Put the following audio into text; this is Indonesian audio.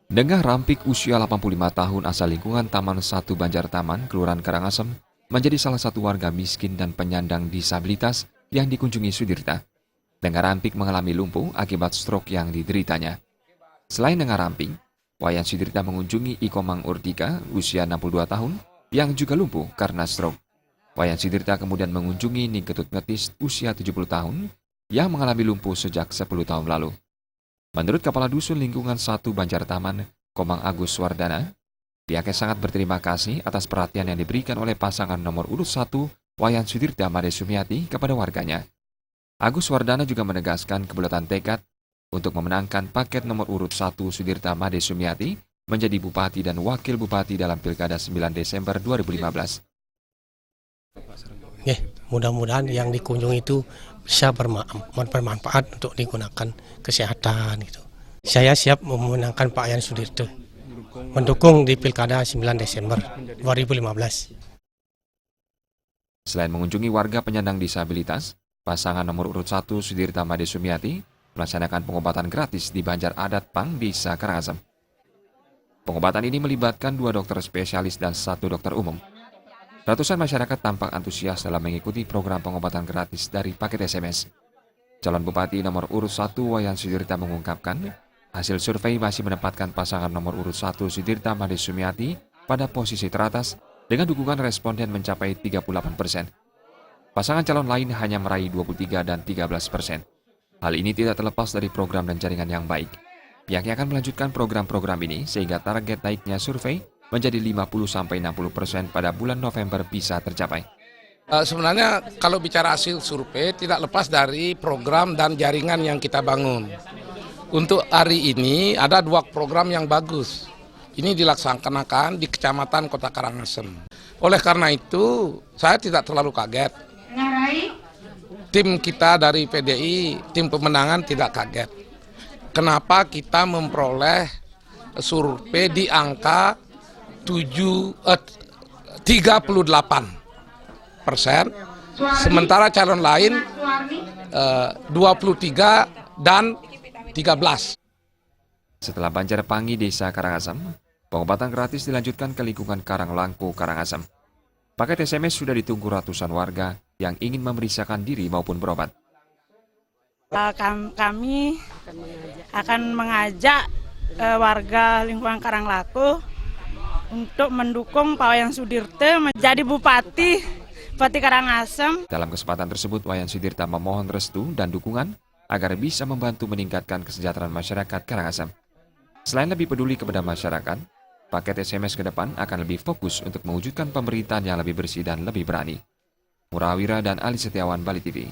Dengah Rampik usia 85 tahun asal lingkungan Taman 1 Banjar Taman, Kelurahan Karangasem, menjadi salah satu warga miskin dan penyandang disabilitas yang dikunjungi Sudirta. Dengah Rampik mengalami lumpuh akibat stroke yang dideritanya. Selain Dengah Rampik, Wayan Sudirta mengunjungi Ikomang Urtika usia 62 tahun yang juga lumpuh karena stroke. Wayan Sudirta kemudian mengunjungi Ning Ketut Ngetis usia 70 tahun yang mengalami lumpuh sejak 10 tahun lalu. Menurut Kepala Dusun Lingkungan 1 Banjar Taman, Komang Agus Wardana, pihaknya sangat berterima kasih atas perhatian yang diberikan oleh pasangan nomor urut 1 Wayan Sudirta Made Sumiati kepada warganya. Agus Wardana juga menegaskan kebulatan tekad untuk memenangkan paket nomor urut 1 Sudirta Made Sumiati menjadi Bupati dan Wakil Bupati dalam Pilkada 9 Desember 2015. Mudah-mudahan yang dikunjungi itu bisa bermanfaat untuk digunakan kesehatan gitu. Saya siap memenangkan Pak Wayan Sudirta, mendukung di Pilkada 9 Desember 2015. Selain mengunjungi warga penyandang disabilitas, pasangan nomor urut 1 Sudirta Made Sumiati melaksanakan pengobatan gratis di Banjar Adat Pang, Desa Karangasem. Pengobatan ini melibatkan 2 dokter spesialis dan 1 dokter umum. Ratusan masyarakat tampak antusias dalam mengikuti program pengobatan gratis dari paket SMS. Calon Bupati nomor urut 1 Wayan Sudirta mengungkapkan, hasil survei masih menempatkan pasangan nomor urut 1 Sudirta Made Sumiati pada posisi teratas dengan dukungan responden mencapai 38%. Pasangan calon lain hanya meraih 23 dan 13%. Hal ini tidak terlepas dari program dan jaringan yang baik. Pihaknya akan melanjutkan program-program ini sehingga target naiknya survei menjadi 50-60% pada bulan November bisa tercapai. Sebenarnya kalau bicara hasil survei tidak lepas dari program dan jaringan yang kita bangun. Untuk hari ini ada 2 program yang bagus. Ini dilaksanakan di Kecamatan Kota Karangasem. Oleh karena itu saya tidak terlalu kaget. Tim kita dari PDI, tim pemenangan tidak kaget. Kenapa kita memperoleh survei di angka 38%, sementara calon lain 23 dan 13. Setelah Banjar Pangi Desa Karangasem, pengobatan gratis dilanjutkan ke lingkungan Karanglangko Karangasem. Paket SMS sudah ditunggu ratusan warga yang ingin memeriksakan diri maupun berobat. Kami akan mengajak warga lingkungan Karanglangko untuk mendukung Pak Wayan Sudirta menjadi Bupati Karangasem. Dalam kesempatan tersebut, Wayan Sudirta memohon restu dan dukungan agar bisa membantu meningkatkan kesejahteraan masyarakat Karangasem. Selain lebih peduli kepada masyarakat, paket SMS ke depan akan lebih fokus untuk mewujudkan pemerintahan yang lebih bersih dan lebih berani. Murawira dan Ali Setiawan, Bali TV.